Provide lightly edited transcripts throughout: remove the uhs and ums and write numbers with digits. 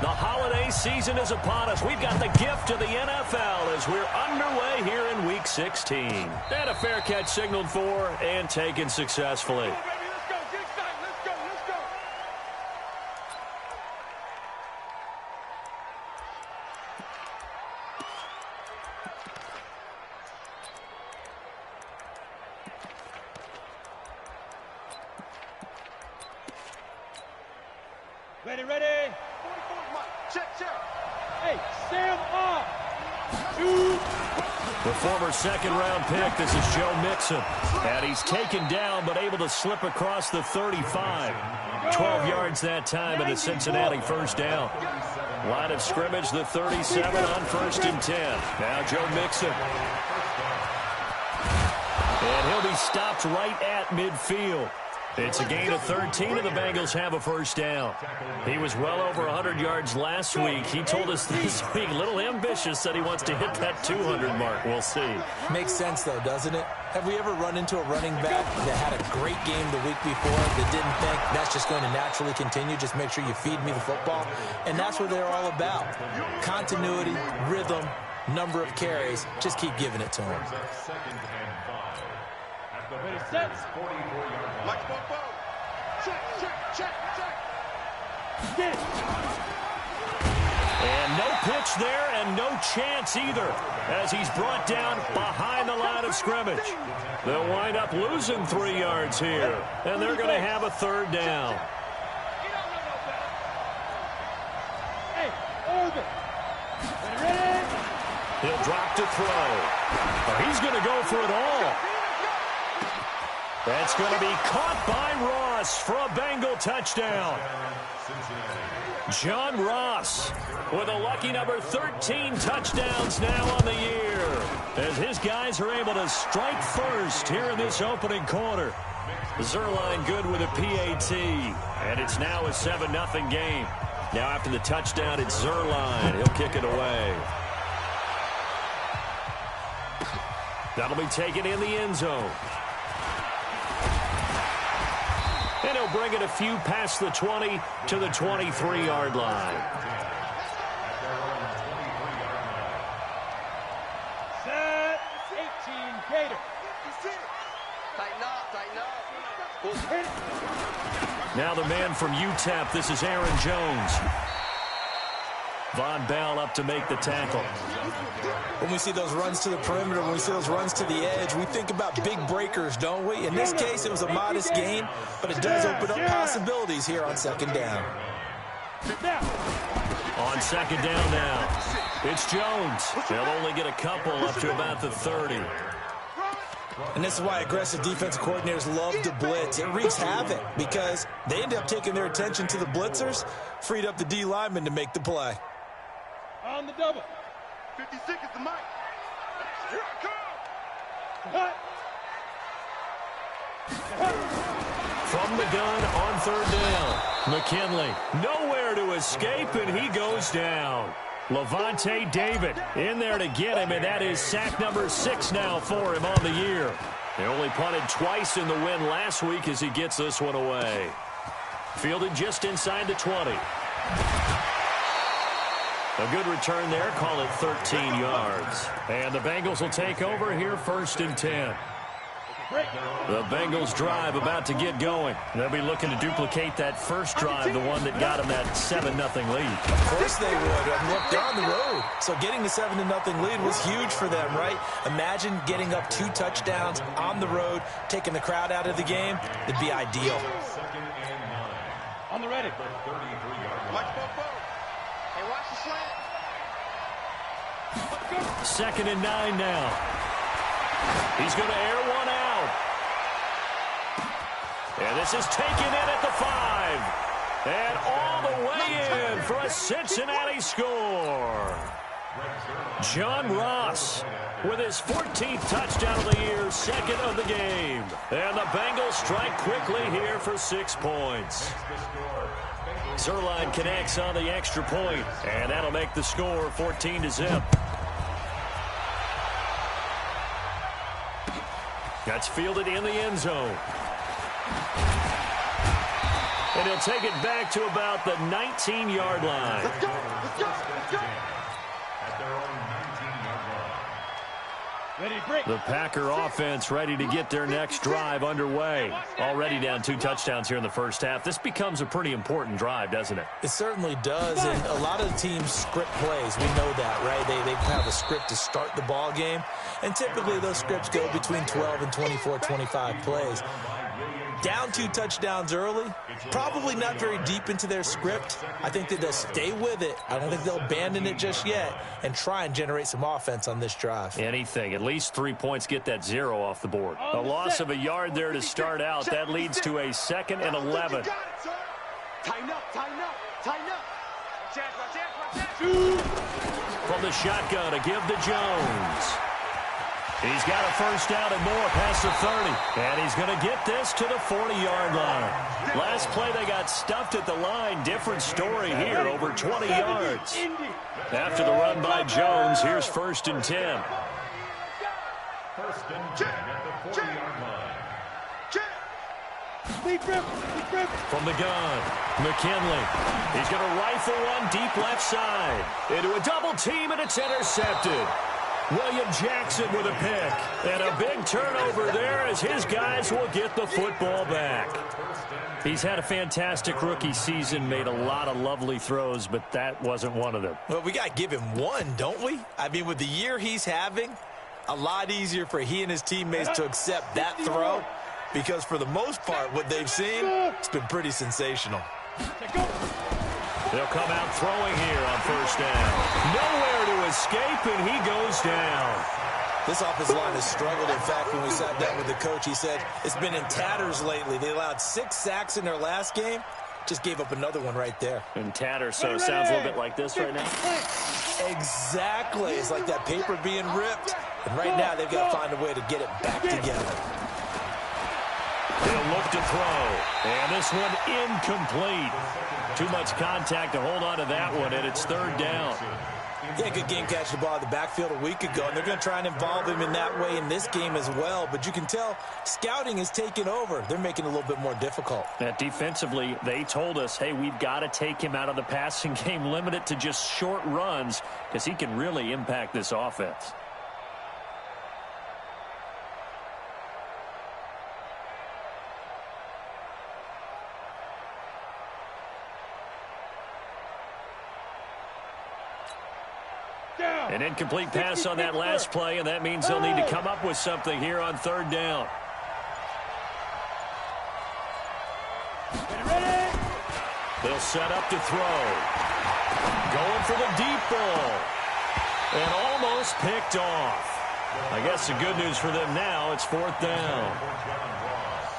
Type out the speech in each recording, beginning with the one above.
The holiday season is upon us. We've got the gift of the NFL as we're underway here in Week 16. And a fair catch signaled for and taken successfully. Ready. Check. Hey, stand up. The former second-round pick, this is Joe Mixon. And he's taken down but able to slip across the 35. 12 yards that time and a Cincinnati first down. Line of scrimmage, the 37 on 1st and 10. Now Joe Mixon. And he'll be stopped right at midfield. It's a gain of 13, and the Bengals have a first down. He was well over 100 yards last week. He told us this week, a little ambitious, that he wants to hit that 200 mark. We'll see. Makes sense, though, doesn't it? Have we ever run into a running back that had a great game the week before that didn't think that's just going to naturally continue? Just make sure you feed me the football. And that's what they're all about. Continuity, rhythm, number of carries. Just keep giving it to him. Ready, set. 44-yard line. Check. Get. And no pitch there and no chance either as he's brought down behind the line of scrimmage. They'll wind up losing 3 yards here, and they're going to have a third down. Hey, over. Ready. He'll drop to throw. He's going to go for it all. That's going to be caught by Ross for a Bengal touchdown. John Ross with a lucky number 13 touchdowns now on the year as his guys are able to strike first here in this opening quarter. Zerline good with a PAT, and it's now a 7-0 game. Now after the touchdown, it's Zerline. He'll kick it away. That'll be taken in the end zone. And he'll bring it a few past the 20 to the 23-yard line. Set. 18, Gator. Tighten up. Now the man from UTEP, this is Aaron Jones. Von Bell up to make the tackle. When we see those runs to the perimeter, when we see those runs to the edge, we think about big breakers, don't we? In this case, it was a modest gain, but it does open up possibilities here on second down. On second down now, it's Jones. They'll only get a couple up to about the 30. And this is why aggressive defensive coordinators love to blitz. It wreaks havoc because they end up taking their attention to the blitzers, freed up the D lineman to make the play. On the double. 50 seconds to Mike. Here I come. From the gun on third down. McKinley nowhere to escape, and he goes down. Levante David in there to get him, and that is sack number 6 now for him on the year. He only punted twice in the win last week as he gets this one away. Fielded just inside the 20. A good return there, call it 13 yards. And the Bengals will take over here 1st and 10. The Bengals drive about to get going. They'll be looking to duplicate that first drive, the one that got them that 7-0 lead. Of course they would. Look, they're on the road. So getting the 7-0 lead was huge for them, right? Imagine getting up 2 touchdowns on the road, taking the crowd out of the game. It'd be ideal. On the ready. Hey, watch the slant. 2nd and 9 now. He's going to air one out. And this is taken in at the 5. And all the way in for a Cincinnati score. John Ross with his 14th touchdown of the year, 2nd of the game. And the Bengals strike quickly here for 6 points. Zerline connects on the extra point, and that'll make the score 14-0. That's fielded in the end zone. And And he'll take it back to about the 19-yard line. Let's go. Let's go. Let's go. At their own 19-yard line. Ready, break. The Packer offense ready to get their next drive underway. Already down 2 touchdowns here in the first half. This becomes a pretty important drive, doesn't it? It certainly does, and a lot of the teams script plays. We know that, right? They have a script to start the ball game, and typically those scripts go between 12 and 24, 25 plays. Down 2 touchdowns early, probably not very deep into their script. I think that they'll stay with it. I don't think they'll abandon it just yet and try and generate some offense on this drive. Anything. At least 3 points, get that 0 off the board. A loss of a yard there to start out. That leads to a 2nd and 11. Tighten up, tighten up, tighten up. From the shotgun to give to Jones. He's got a first down and more past the 30. And he's going to get this to the 40-yard line. Last play, they got stuffed at the line. Different story here, over 20 yards. After the run by Jones, here's 1st and 10. 1st and 10 at the 40-yard line. From the gun, McKinley. He's going to rifle one deep left side. Into a double team, and it's intercepted. William Jackson with a pick. And a big turnover there as his guys will get the football back. He's had a fantastic rookie season, made a lot of lovely throws, but that wasn't one of them. Well, we got to give him one, don't we? I mean, with the year he's having, a lot easier for he and his teammates to accept that throw, because for the most part, what they've seen, it's been pretty sensational. They'll come out throwing here on 1st down. Nowhere to escape, and he goes down. This offensive line has struggled. In fact, when we sat down with the coach, he said it's been in tatters lately. They allowed 6 sacks in their last game. Just gave up another one right there. In tatters, so it sounds a little bit like this right now. Exactly. It's like that paper being ripped. And right now, they've got to find a way to get it back together. He'll look to throw. And this one incomplete. Too much contact to hold on to that one, and it's 3rd down. Yeah, good game catching the ball in the backfield a week ago, and they're going to try and involve him in that way in this game as well. But you can tell scouting is taking over. They're making it a little bit more difficult. Defensively, they told us, hey, we've got to take him out of the passing game, limit it to just short runs, because he can really impact this offense. An incomplete pass on that last play, and that means they'll need to come up with something here on 3rd down. They'll set up to throw. Going for the deep ball. And almost picked off. I guess the good news for them now, it's 4th down.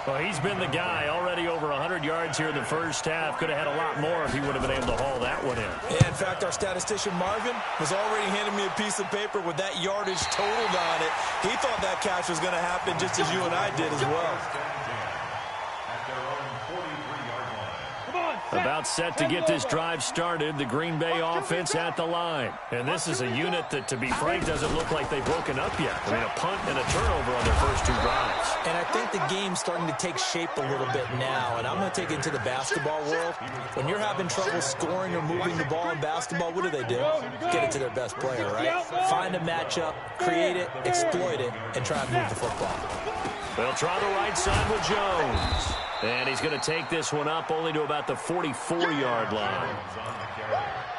Well, he's been the guy, already over 100 yards here in the first half. Could have had a lot more if he would have been able to haul that one in. Yeah, in fact, our statistician Marvin was already handing me a piece of paper with that yardage totaled on it. He thought that catch was going to happen just as you and I did as well. About set to get this drive started. The Green Bay offense at the line. And this is a unit that, to be frank, doesn't look like they've broken up yet. I mean, a punt and a turnover on their first 2 drives. And I think the game's starting to take shape a little bit now. And I'm going to take it into the basketball world. When you're having trouble scoring or moving the ball in basketball, what do? Get it to their best player, right? Find a matchup, create it, exploit it, and try and move the football. They'll try the right side with Jones. And he's going to take this one up only to about the 44-yard line.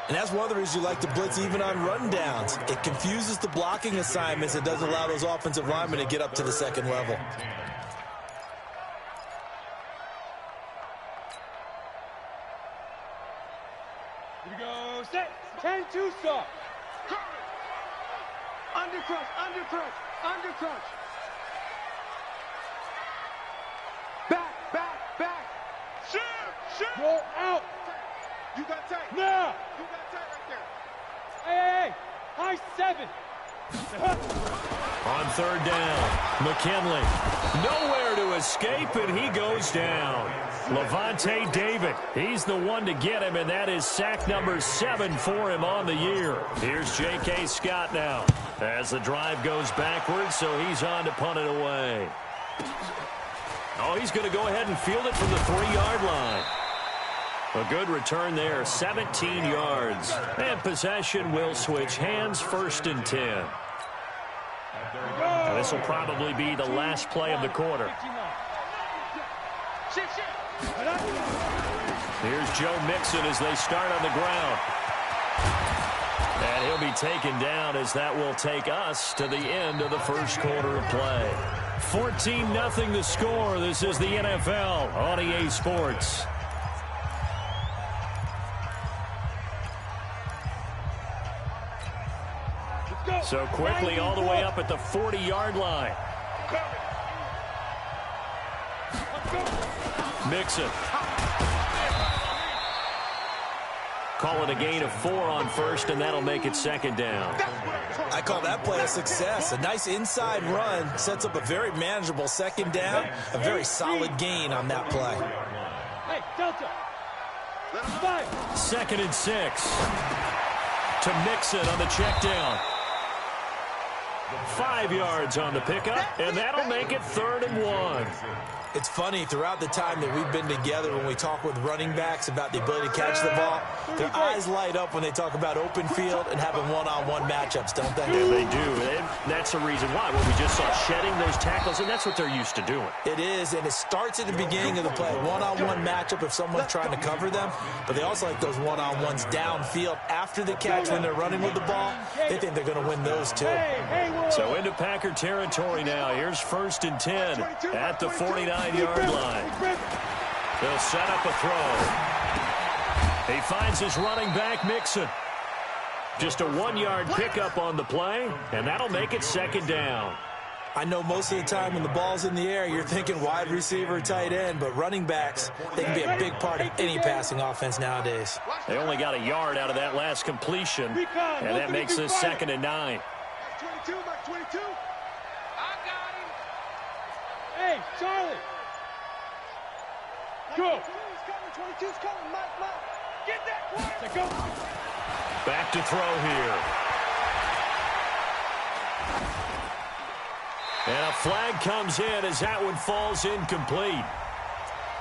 And that's one of the reasons you like to blitz even on rundowns. It confuses the blocking assignments. It doesn't allow those offensive linemen to get up to the 2nd level. Here we go. Set. 10-2 stop. Under crush, under crush, under crush. Back, back, back. Shoot, shoot. Roll out. You got tight. Now. You got tight right there. Hey, high 7. On 3rd down, McKinley. Nowhere to escape, and he goes down. Levante David, he's the one to get him, and that is sack number 7 for him on the year. Here's J.K. Scott now as the drive goes backwards, so he's on to punt it away. Oh, he's going to go ahead and field it from the 3-yard line. A good return there, 17 yards. And possession will switch hands, 1st and 10. This will probably be the last play of the quarter. Here's Joe Mixon as they start on the ground. And he'll be taken down as that will take us to the end of the first quarter of play. 14-0 the score. This is the NFL on EA Sports. So quickly all the way up at the 40-yard line. Mixon. Call it a gain of 4 on 1st, and that'll make it 2nd down. I call that play a success. A nice inside run sets up a very manageable 2nd down. A very solid gain on that play. Hey, Delta. 2nd and 6. To Mixon on the check down. 5 yards on the pickup, and that'll make it 3rd and 1. It's funny, throughout the time that we've been together, when we talk with running backs about the ability to catch the ball, their eyes light up when they talk about open field and having one-on-one matchups, don't they? Yeah, they do. And that's the reason why. What we just saw, shedding those tackles, and that's what they're used to doing. It is, and it starts at the beginning of the play. One-on-one matchup if someone's trying to cover them, but they also like those one-on-ones downfield after the catch when they're running with the ball. They think they're going to win those too. So into Packer territory now. Here's 1st and 10 at the 49-yard line. They'll set up a throw. He finds his running back, Mixon. Just a 1-yard pickup on the play, and that'll make it 2nd down. I know most of the time when the ball's in the air, you're thinking wide receiver, tight end, but running backs, they can be a big part of any passing offense nowadays. They only got a yard out of that last completion, and that makes this 2nd and 9. 22, Mike 22. I got him. Hey, Charlie. Go. 22's coming, Mike. Get that quarter. Go. Back to throw here. And a flag comes in as that one falls incomplete.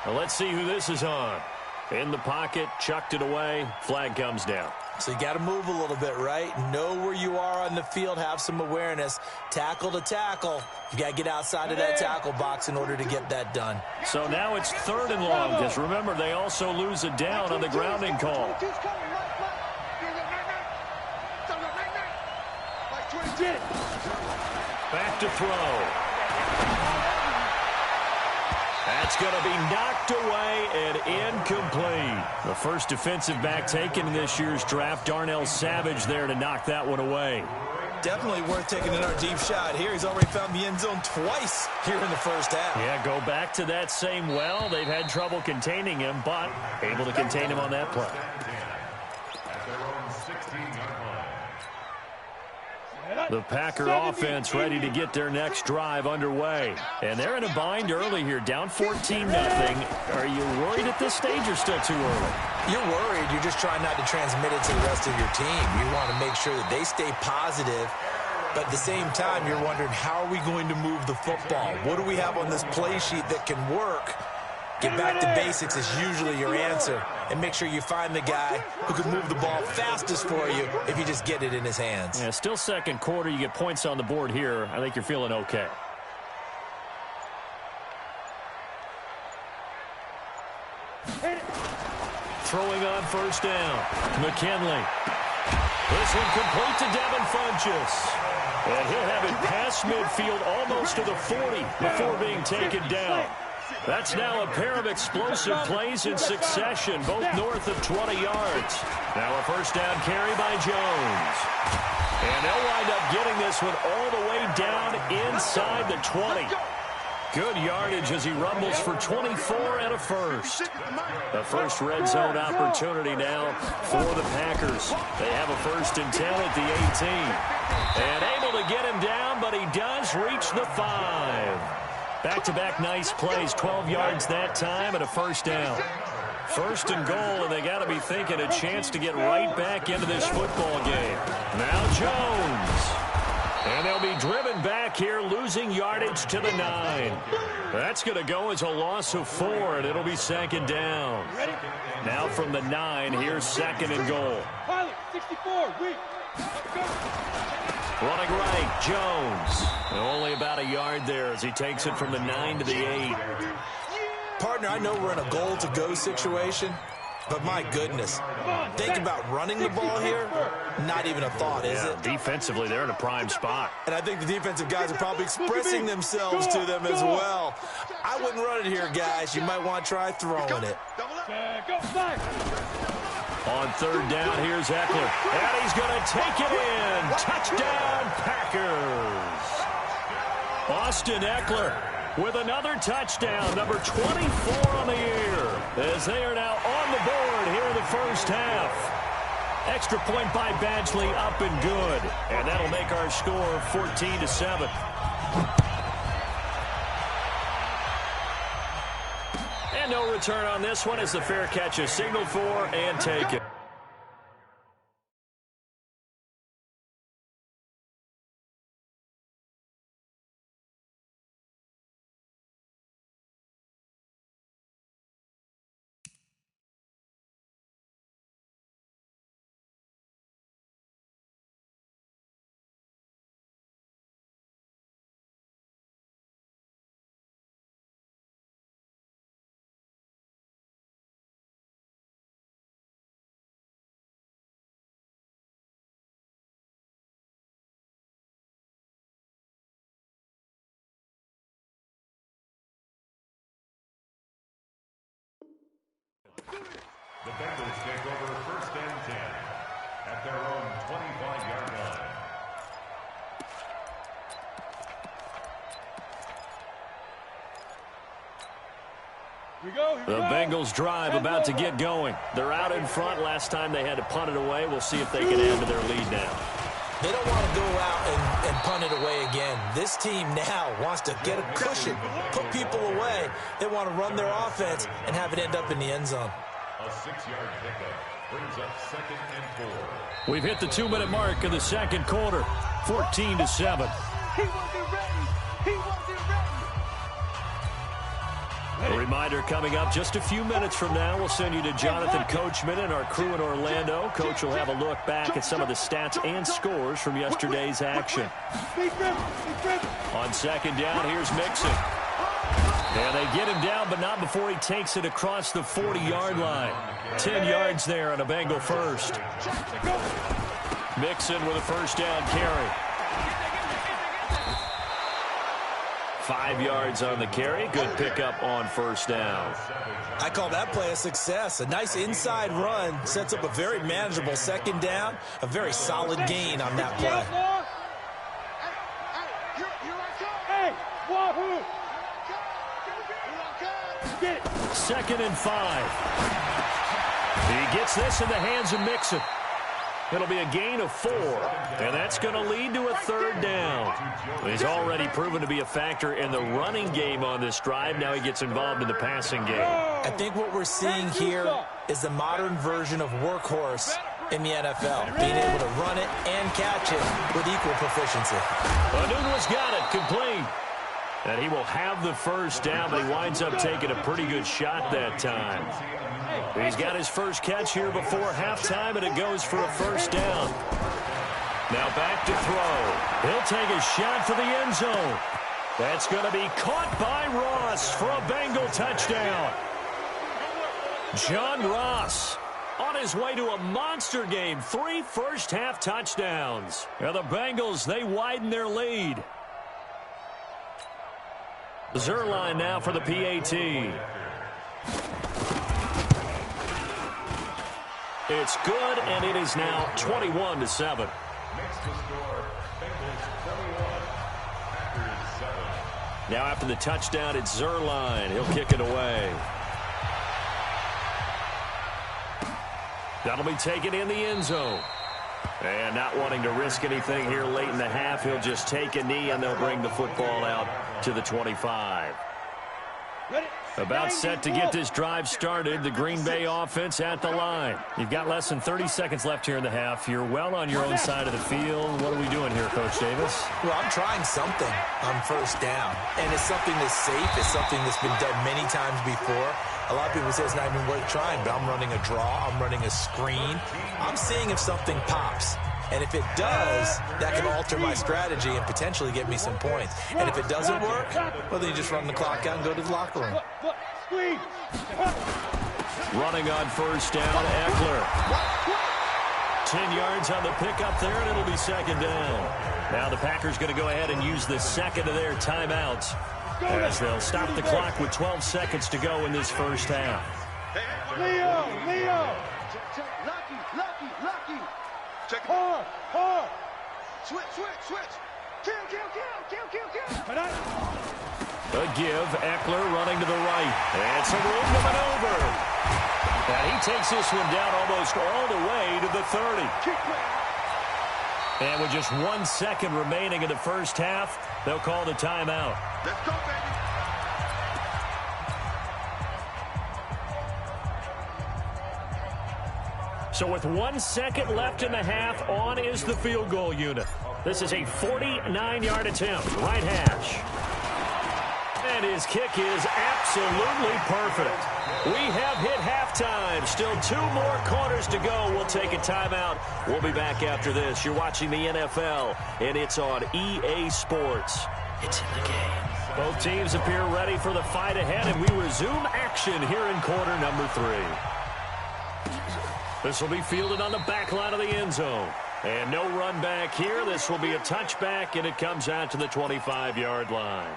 Well, let's see who this is on. In the pocket, chucked it away, flag comes down. So you got to move a little bit, right? Know where you are on the field, have some awareness. Tackle to tackle. You got to get outside of that tackle box in order to get that done. So now it's 3rd and long, because remember, they also lose a down on the grounding call. Back to throw. That's going to be knocked away and incomplete. The first defensive back taken in this year's draft, Darnell Savage, there to knock that one away. Definitely worth taking another deep shot here. He's already found the end zone twice here in the first half. Yeah, go back to that same well. They've had trouble containing him, but able to contain him on that play. The Packer offense ready to get their next drive underway. And they're in a bind early here, down 14-0. Are you worried at this stage or still too early? You're worried. You're just trying not to transmit it to the rest of your team. You want to make sure that they stay positive. But at the same time, you're wondering, how are we going to move the football? What do we have on this play sheet that can work? Get back to basics is usually your answer. And make sure you find the guy who can move the ball fastest for you if you just get it in his hands. Yeah, still second quarter. You get points on the board here. I think you're feeling okay. Throwing on 1st down. McKinley. This one complete to Devin Funchess. And he'll have it past midfield almost to the 40 before being taken down. That's now a pair of explosive plays in succession, both north of 20 yards. Now a 1st down carry by Jones. And they'll wind up getting this one all the way down inside the 20. Good yardage as he rumbles for 24 and a first. The first red zone opportunity now for the Packers. They have a 1st and 10 at the 18. And able to get him down, but he does reach the 5. Back-to-back nice plays, 12 yards that time and a 1st down. 1st and goal, and they got to be thinking a chance to get right back into this football game. Now Jones. And they'll be driven back here, losing yardage to the 9. That's going to go as a loss of 4, and it'll be second down. Now from the 9, here's second and goal. Pilot, 64, weak. Running right, Jones. Only about a yard there as he takes it from the 9 to the 8. Partner, I know we're in a goal-to-go situation, but my goodness, think about running the ball here. Not even a thought, is it? Defensively, they're in a prime spot. And I think the defensive guys are probably expressing themselves to them as well. I wouldn't run it here, guys. You might want to try throwing it. On third down, here's Eckler. And he's going to take it in. Touchdown, Packers. Austin Eckler with another touchdown, number 24 on the year, as they are now on the board here in the first half. Extra point by Badgley, up and good. And that'll make our score 14-7. And no return on this one as the fair catch is signaled for and taken. The Bengals take over first and 10 at their own 25-yard line. The Bengals drive about to get going. They're out in front. Last time they had to punt it away. We'll see if they can add to their lead now. They don't want to go out and punt it away again. This team now wants to get a cushion, put people away. They want to run their offense and have it end up in the end zone. A 6-yard pickup brings up second and 4. We've hit the 2-minute mark of the second quarter, 14-7. He wasn't ready. He wasn't ready. A reminder coming up just a few minutes from now. We'll send you to Jonathan Coachman and our crew in Orlando. Coach will have a look back at some of the stats and scores from yesterday's action. On second down, here's Mixon. And they get him down, but not before he takes it across the 40-yard line. 10 yards there on a Bengal first. Mixon with a first down carry. 5 yards on the carry. Good pickup on first down. I call that play a success. A nice inside run sets up a very manageable second down. A very solid gain on that play. Second and 5. He gets this in the hands of Mixon. It'll be a gain of 4, and that's going to lead to a third down. He's already proven to be a factor in the running game on this drive. Now he gets involved in the passing game. I think what we're seeing here is the modern version of workhorse in the NFL, being able to run it and catch it with equal proficiency. Nunez got it, complete. And he will have the first down, but he winds up taking a pretty good shot that time. He's got his first catch here before halftime, and it goes for a first down. Now back to throw. He'll take a shot for the end zone. That's going to be caught by Ross for a Bengal touchdown. John Ross on his way to a monster game. 3 first-half touchdowns. And the Bengals, they widen their lead. Zerline now for the PAT. It's good, and it is now 21-7. Makes the score Bengals 21, Packers 7. Now after the touchdown, it's Zerline. He'll kick it away. That'll be taken in the end zone. And not wanting to risk anything here late in the half, he'll just take a knee, and they'll bring the football out to the 25. About set to get this drive started. The Green Bay offense at the line. You've got less than 30 seconds left here in the half. You're well on your own side of the field. What are we doing here, Coach Davis? Well, I'm trying something on first down. And it's something that's safe. It's something that's been done many times before. A lot of people say it's not even worth trying, but I'm running a draw. I'm running a screen. I'm seeing if something pops. And if it does, that can alter my strategy and potentially get me some points. And if it doesn't work, well, then you just run the clock out and go to the locker room. Running on first down, Eckler. 10 yards on the pickup there, and it'll be second down. Now the Packers going to go ahead and use the second of their timeouts as they'll stop the clock with 12 seconds to go in this first half. Leo. Lucky. Check hard. Switch. Kill. A give, Eckler running to the right. And some room to maneuver. And he takes this one down almost all the way to the 30. And with just 1 second remaining in the first half, they'll call the timeout. Let's go, baby. So with 1 second left in the half, on is the field goal unit. This is a 49-yard attempt, right hash. And his kick is absolutely perfect. We have hit halftime. Still 2 more quarters to go. We'll take a timeout. We'll be back after this. You're watching the NFL, and it's on EA Sports. It's in the game. Both teams appear ready for the fight ahead, and we resume action here in quarter number 3. This will be fielded on the back line of the end zone. And no run back here. This will be a touchback, and it comes out to the 25-yard line.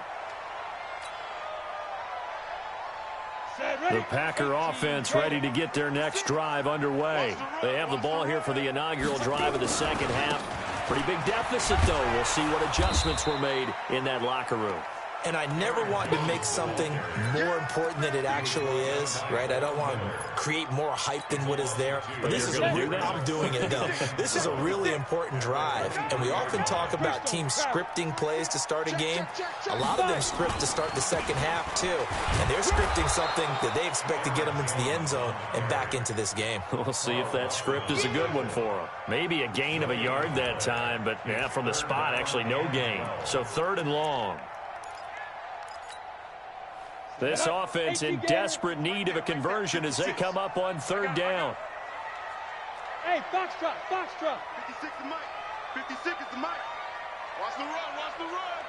The Packer offense ready to get their next drive underway. They have the ball here for the inaugural drive of the second half. Pretty big deficit, though. We'll see what adjustments were made in that locker room. And I never want to make something more important than it actually is, right? I don't want to create more hype than what is there. But this is I'm doing it, though. This is a really important drive. And we often talk about teams scripting plays to start a game. A lot of them script to start the second half, too. And they're scripting something that they expect to get them into the end zone and back into this game. We'll see if that script is a good one for them. Maybe a gain of a yard that time, but yeah, from the spot, actually no gain. So 3rd and long. This offense in desperate need of a conversion as they come up on 3rd down. Hey, Foxtrot. 56 is Mike. 56 is the Mike. Watch the run.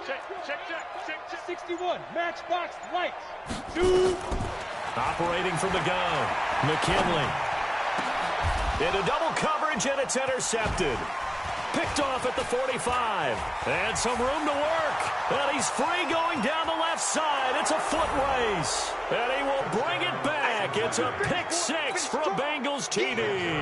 Check. 61, matchbox, lights. 2. Operating from the gun, McKinley. Into double coverage, and it's intercepted. Picked off at the 45. And some room to work. And he's free going down the left side. It's a foot race. And he will bring it back. It's a pick 6 for a Bengals TD.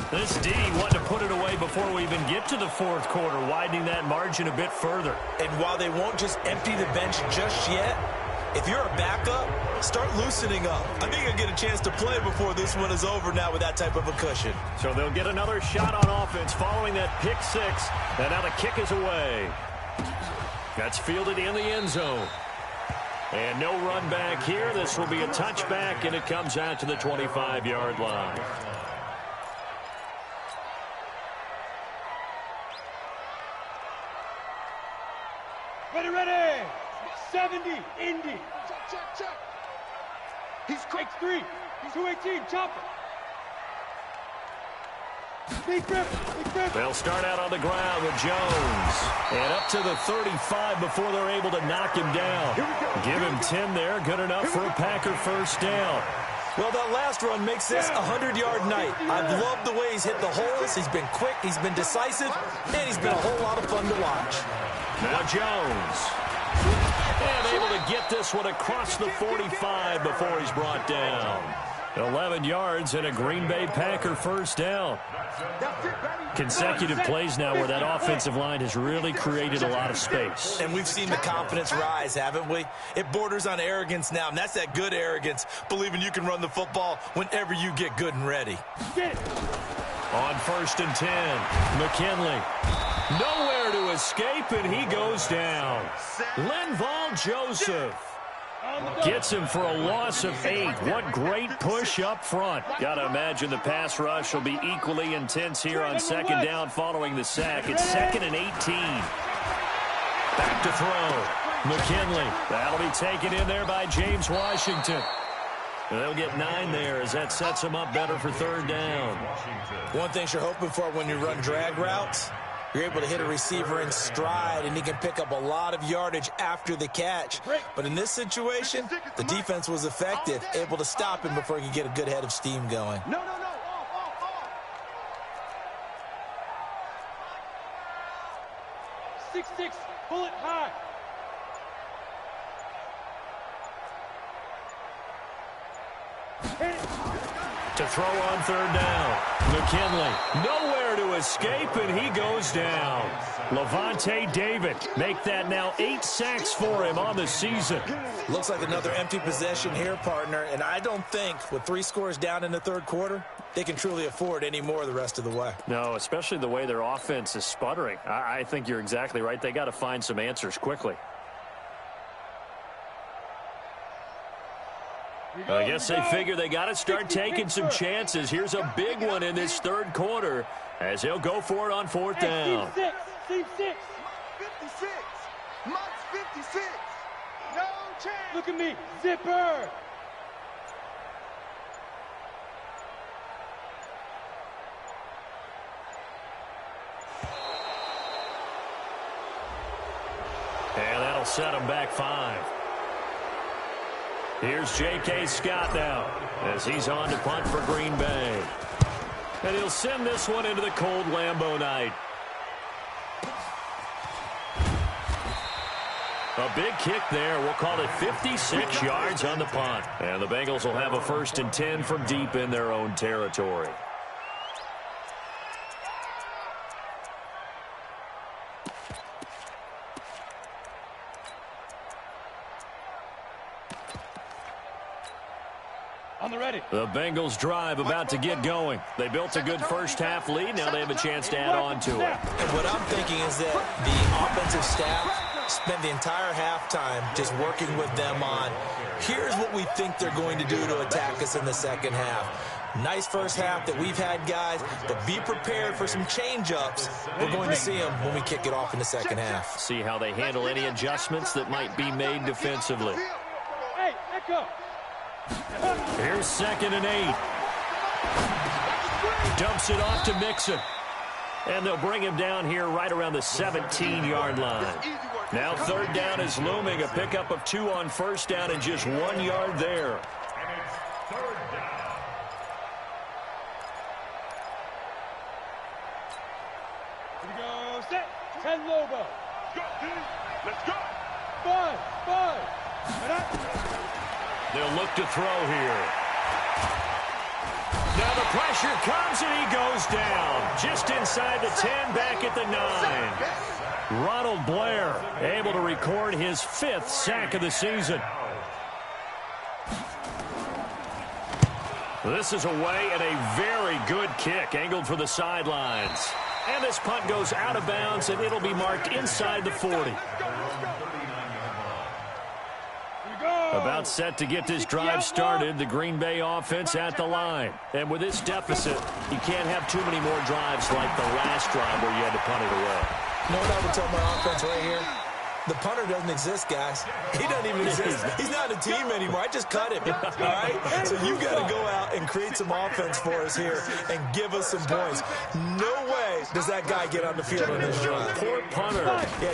This D wanted to put it away before we even get to the 4th quarter, widening that margin a bit further. And while they won't just empty the bench just yet, if you're a backup, start loosening up. I think you'll get a chance to play before this one is over now with that type of a cushion. So they'll get another shot on offense following that pick 6. And now the kick is away. That's fielded in the end zone. And no run back here. This will be a touchback, and it comes out to the 25-yard line. Ready. 70, Indy. Check. He's quick. 3. 218, chopper. Big grip. They'll start out on the ground with Jones. And up to the 35 before they're able to knock him down. Give him 10 there. Good enough for a Packer first down. Well, that last run makes this a 100-yard night. I've loved the way he's hit the holes. He's been quick. He's been decisive. And he's been a whole lot of fun to watch. Now Jones. And able to get this one across the 45 before he's brought down. 11 yards and a Green Bay Packer first down. Consecutive plays now where that offensive line has really created a lot of space. And we've seen the confidence rise, haven't we? It borders on arrogance now, and that's that good arrogance, believing you can run the football whenever you get good and ready. On 1st and 10, McKinley. Nowhere to escape, and he goes down. Linval Joseph gets him for a loss of 8. What great push up front. Got to imagine the pass rush will be equally intense here on second down following the sack. It's 2nd and 18. Back to throw. McKinley. That'll be taken in there by James Washington. They'll get 9 there as that sets them up better for 3rd down. One thing you're hoping for when you run drag routes, you're able to hit a receiver in stride, and he can pick up a lot of yardage after the catch. But in this situation, the defense was effective, able to stop him before he could get a good head of steam going. No. Off. 6-6, pull it high. To throw on 3rd down. McKinley nowhere to escape, and he goes down. Levante David make that now 8 sacks for him on the season. Looks like another empty possession here, partner, and I don't think with 3 scores down in the 3rd quarter, they can truly afford any more the rest of the way. No, especially the way their offense is sputtering. I think you're exactly right. They got to find some answers quickly. I guess they figure they got to start taking some chances. Here's a big one in this 3rd quarter as he'll go for it on 4th down. Team 6. Max 56. No chance. Look at me. Zipper. And that'll set him back 5. Here's J.K. Scott now as he's on to punt for Green Bay. And he'll send this one into the cold Lambeau night. A big kick there. We'll call it 56 yards on the punt. And the Bengals will have a 1st and 10 from deep in their own territory. The Bengals drive about to get going. They built a good first half lead. Now they have a chance to add on to it. And what I'm thinking is that the offensive staff spent the entire halftime just working with them on, here's what we think they're going to do to attack us in the second half. Nice first half that we've had, guys, but be prepared for some change-ups. We're going to see them when we kick it off in the second half. See how they handle any adjustments that might be made defensively. Hey, echo. Here's 2nd and 8. Dumps it off to Mixon. And they'll bring him down here right around the 17-yard line. Now 3rd down is looming. A pickup of 2 on 1st down and just 1 yard there. And it's 3rd down. Here we go. Set. 10 Lobo. Let's go. 5. They'll look to throw here. Now the pressure comes and he goes down. Just inside the 10, back at the 9. Ronald Blair able to record his 5th sack of the season. This is away and a very good kick angled for the sidelines. And this punt goes out of bounds and it'll be marked inside the 40. About set to get this drive started, the Green Bay offense at the line. And with this deficit, you can't have too many more drives like the last drive where you had to punt it away. You know what I would tell my offense right here? The punter doesn't exist, guys. He doesn't even exist. He's not a team anymore. I just cut him, all right? So you got to go out and create some offense for us here and give us some points. No way does that guy get on the field on this drive. Poor punter. Yeah,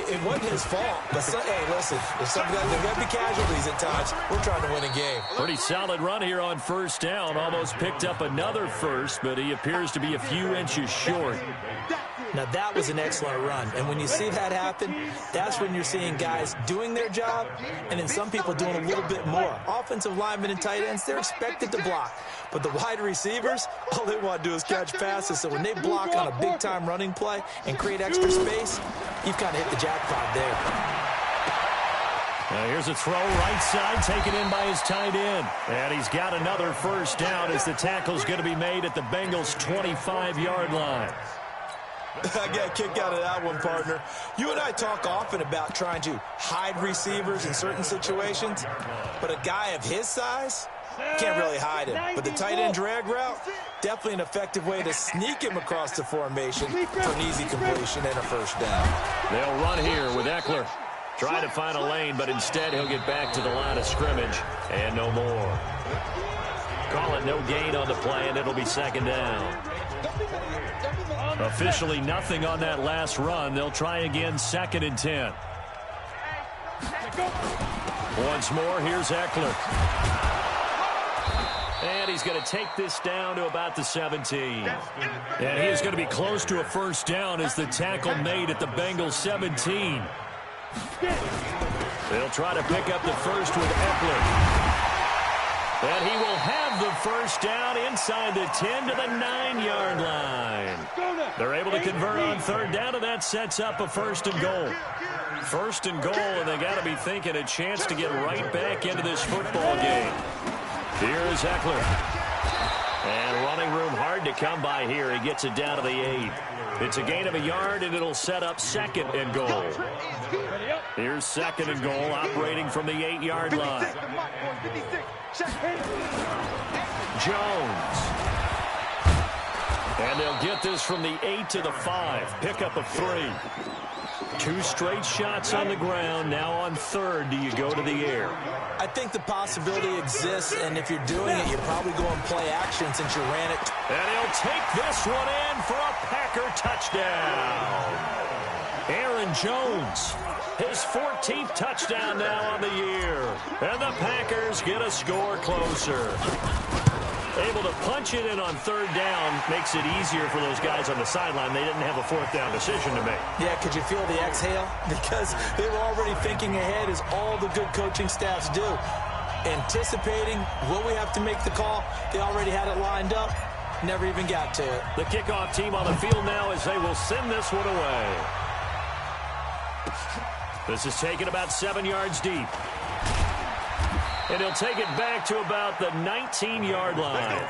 it wasn't his fault. But, hey, listen, there's got to be casualties at times. We're trying to win a game. Pretty solid run here on 1st down. Almost picked up another first, but he appears to be a few inches short. Now, that was an excellent run. And when you see that happen, that's when you're seeing guys doing their job and then some people doing a little bit more. Offensive linemen and tight ends, they're expected to block. But the wide receivers, all they want to do is catch passes. So when they block on a big-time running play and create extra space, you've kind of hit the jackpot there. Here's a throw right side, taken in by his tight end. And he's got another 1st down as the tackle's going to be made at the Bengals' 25-yard line. I got a kick out of that one, partner. You and I talk often about trying to hide receivers in certain situations, but a guy of his size can't really hide him. But the tight end drag route, definitely an effective way to sneak him across the formation for an easy completion and a first down. They'll run here with Eckler. Try to find a lane, but instead he'll get back to the line of scrimmage and no more. Call it no gain on the play, and it'll be second down. Officially nothing on that last run. They'll try again, 2nd and 10. Once more, here's Eckler. And he's going to take this down to about the 17. And he is going to be close to a first down as the tackle made at the Bengals 17. They'll try to pick up the first with Eckler. And he will have the first down inside the 10 to the 9-yard line. They're able to convert on third down, and that sets up a 1st and goal. 1st and goal, and they got to be thinking a chance to get right back into this football game. Here's Eckler. And running room hard to come by here. He gets it down to the 8. It's a gain of a yard, and it'll set up 2nd and goal. Here's 2nd and goal, operating from the 8-yard line. Jones. And they'll get this from the 8 to the 5. Pickup of 3. 2 straight shots on the ground. Now on third, do you go to the air? I think the possibility exists, and if you're doing it, you're probably going play action since you ran it. And he'll take this one in for a Packer touchdown. Aaron Jones, his 14th touchdown now on the year. And the Packers get a score closer. Able to punch it in on third down makes it easier for those guys on the sideline. They didn't have a 4th down decision to make. Yeah, could you feel the exhale? Because they were already thinking ahead, as all the good coaching staffs do. Anticipating, will we have to make the call? They already had it lined up. Never even got to it. The kickoff team on the field now as they will send this one away. This is taken about 7 yards deep. And he'll take it back to about the 19-yard line.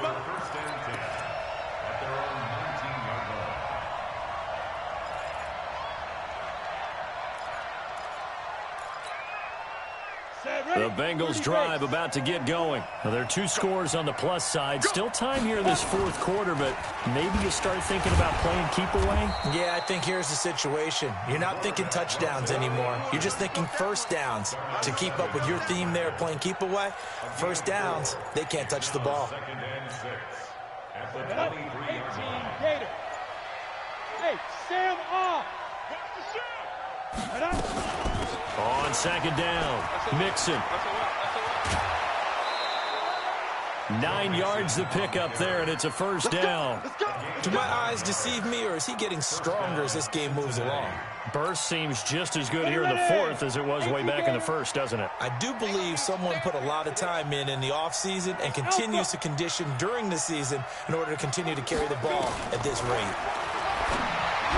The Bengals drive about to get going. Now, there are 2 scores on the plus side. Still time here in this 4th quarter, but maybe you start thinking about playing keep away? Yeah, I think here's the situation. You're not thinking touchdowns anymore. You're just thinking first downs. To keep up with your theme there, playing keep away, first downs, they can't touch the ball. 2nd and 6 at the 23-yard line. Hey, Sam off. On 2nd down, Mixon. 9 yards to pick up there, and it's a first down. Do my eyes deceive me, or is he getting stronger as this game moves along? Burst seems just as good here in the 4th as it was way back in the 1st, doesn't it? I do believe someone put a lot of time in the offseason and continues to condition during the season in order to continue to carry the ball at this rate.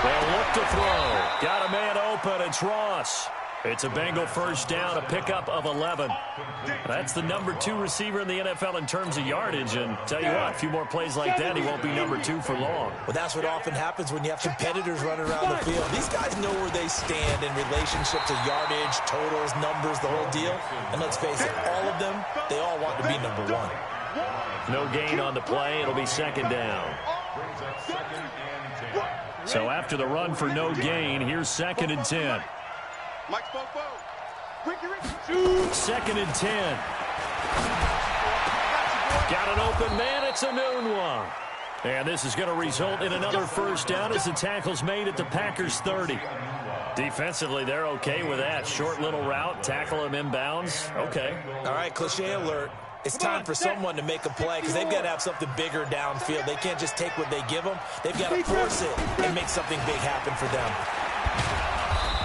They'll look to throw. Got a man open. It's Ross. It's a Bengal first down, a pickup of 11. That's the number 2 receiver in the NFL in terms of yardage. And tell you what, a few more plays like that, he won't be number 2 for long. Well, that's what often happens when you have competitors running around the field. These guys know where they stand in relationship to yardage, totals, numbers, the whole deal. And let's face it, all of them, they all want to be number 1. No gain on the play. It'll be 2nd down. So after the run for no gain, here's 2nd and 10. 2nd and 10. Got an open man. It's a noon one. And this is going to result in another first down as the tackle's made at the Packers 30. Defensively, they're okay with that. Short little route, tackle him inbounds. Okay. All right, cliche alert. It's time for someone to make a play because they've got to have something bigger downfield. They can't just take what they give them. They've got to force it and make something big happen for them.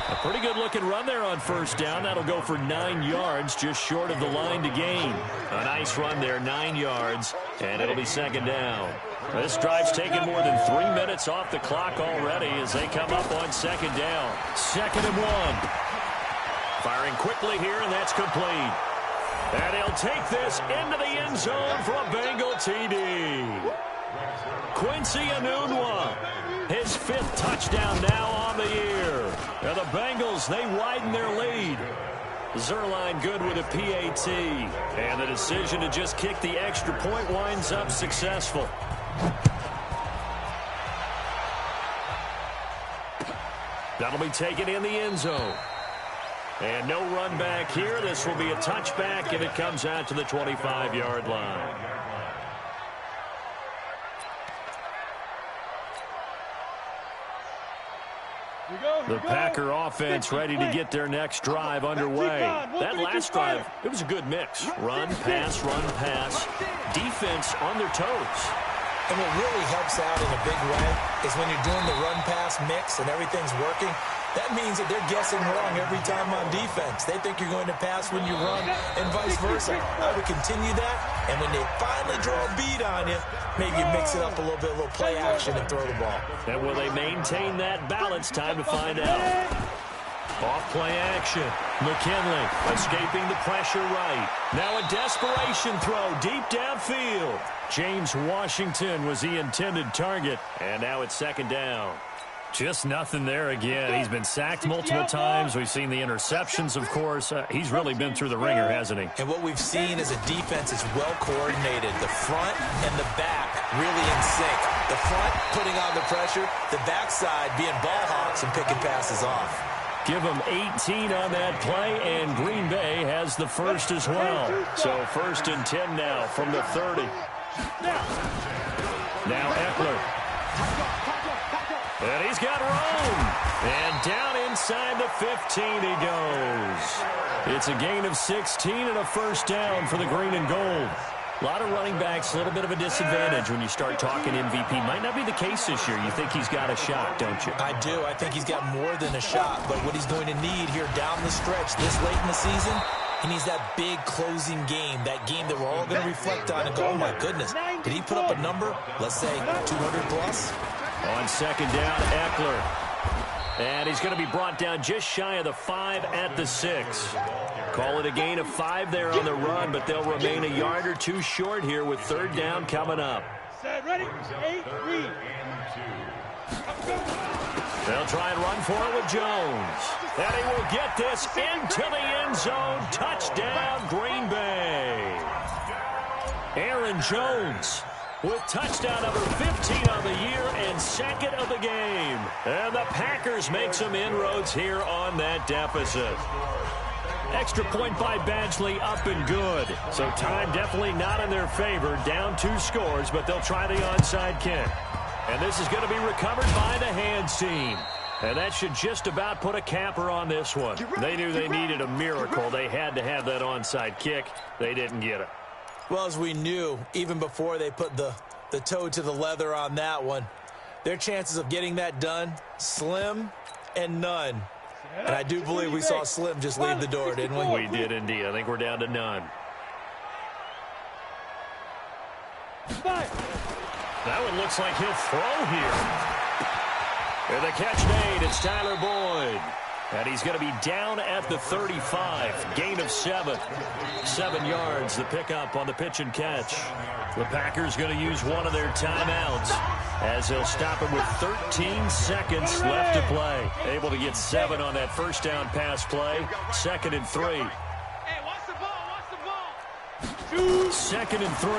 A pretty good-looking run there on first down. That'll go for 9 yards, just short of the line to gain. A nice run there, 9 yards, and it'll be 2nd down. This drive's taken more than 3 minutes off the clock already as they come up on 2nd down. 2nd and 1. Firing quickly here, and that's complete. And he'll take this into the end zone for a Bengal TD. Quincy Enunwa, his 5th touchdown now on the year. And the Bengals, they widen their lead. Zerline good with a PAT. And the decision to just kick the extra point winds up successful. That'll be taken in the end zone. And no run back here. This will be a touchback, and it comes out to the 25-yard line. The Packer offense ready to get their next drive underway. That last drive, it was a good mix. Run, pass, defense on their toes. And what really helps out in a big way is when you're doing the run-pass mix and everything's working, that means that they're guessing wrong every time on defense. They think you're going to pass when you run and vice versa. I would continue that, and when they finally draw a beat on you, maybe you mix it up a little bit, a little play action and throw the ball. And will they maintain that balance? Time to find out. Off play action. McKinley escaping the pressure right. Now a desperation throw deep downfield. James Washington was the intended target. And now it's 2nd down. Just nothing there again. He's been sacked multiple times. We've seen the interceptions, of course. He's really been through the ringer, hasn't he? And what we've seen is a defense is well coordinated. The front and the back really in sync. The front putting on the pressure. The backside being ball hawks and picking passes off. Give them 18 on that play, and Green Bay has the first as well. So 1st and 10 now from the 30. Now Eckler. And he's got room. And down inside the 15 he goes. It's a gain of 16 and a 1st down for the green and gold. A lot of running backs, a little bit of a disadvantage when you start talking MVP. Might not be the case this year. You think he's got a shot, don't you? I do. I think he's got more than a shot. But what he's going to need here down the stretch this late in the season, he needs that big closing game, that game that we're all going to reflect on and go, oh, my goodness, did he put up a number, let's say, 200 plus? On 2nd down, Eckler. And he's going to be brought down just shy of the 5 at the 6. Call it a gain of 5 there on the run, but they'll remain a yard or 2 short here with 3rd down coming up. Ready? 8, read. They'll try and run for it with Jones. And he will get this into the end zone. Touchdown, Green Bay. Aaron Jones with touchdown number 15 of the year and 2nd of the game. And the Packers make some inroads here on that deficit. Extra point by Badgley up and good. So time definitely not in their favor. Down 2 scores, but they'll try the onside kick. And this is going to be recovered by the hands team. And that should just about put a capper on this one. They knew they needed a miracle. They had to have that onside kick. They didn't get it. Well, as we knew, even before they put the toe to the leather on that one, their chances of getting that done, slim and none. And I do believe we saw Slim just leave the door, didn't we? We did indeed. I think we're down to none. That one looks like he'll throw here. And the catch made. It's Tyler Boyd. And he's going to be down at the 35. Gain of 7. 7 yards, the pickup on the pitch and catch. The Packers going to use one of their timeouts as they'll stop it with 13 seconds left to play. Able to get 7 on that 1st down pass play. 2nd and 3. Hey, watch the ball, watch the ball. 2nd and 3.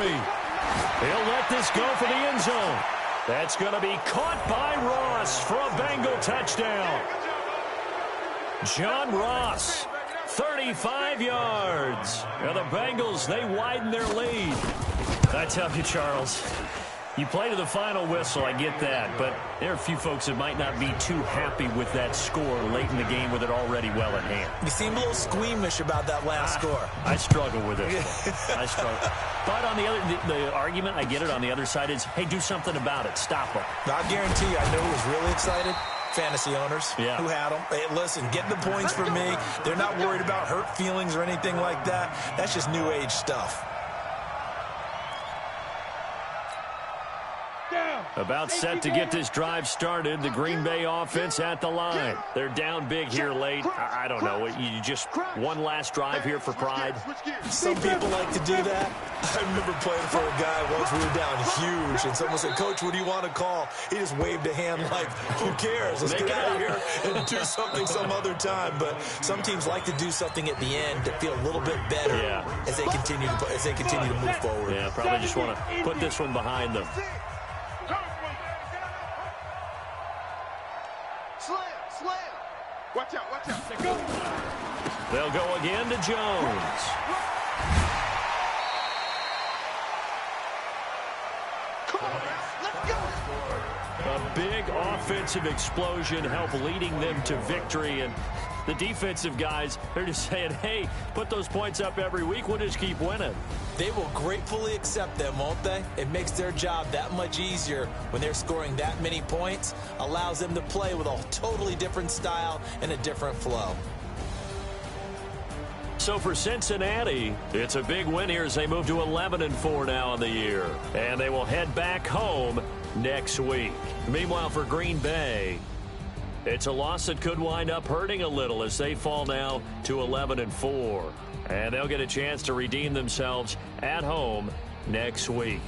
He'll let this go for the end zone. That's going to be caught by Ross for a Bengal touchdown. John Ross, 35 yards. And the Bengals, they widen their lead. I tell you, Charles, you play to the final whistle, I get that. But there are a few folks that might not be too happy with that score late in the game with it already well in hand. You seem a little squeamish about that last score. I struggle with it. I struggle. But on the argument, I get it, on the other side is, hey, do something about it. Stop them. I guarantee you, I know who was really excited. Fantasy owners who had them. Hey, listen, get the points for me. They're not worried about hurt feelings or anything like that. That's just new age stuff. About set to get this drive started. The Green Bay offense at the line. They're down big here late. I don't know. You just one last drive here for pride. Some people like to do that. I remember playing for a guy once. We were down huge, and someone said, "Coach, what do you want to call?" He just waved a hand like, "Who cares? Let's get out of here and do something some other time." But some teams like to do something at the end to feel a little bit better as they continue to move forward. Yeah, probably just want to put this one behind them. Slam. Watch out. They'll go again to Jones. Come on, let's go. A big offensive explosion helped leading them to victory. And the defensive guys, they're just saying, hey, put those points up every week. We'll just keep winning. They will gratefully accept them, won't they? It makes their job that much easier when they're scoring that many points. Allows them to play with a totally different style and a different flow. So for Cincinnati, it's a big win here as they move to 11-4 now in the year. And they will head back home next week. Meanwhile, for Green Bay, it's a loss that could wind up hurting a little as they fall now to 11-4. And they'll get a chance to redeem themselves at home next week.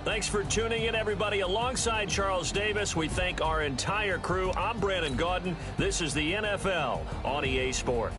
Thanks for tuning in, everybody. Alongside Charles Davis, we thank our entire crew. I'm Brandon Gaudin. This is the NFL on EA Sports.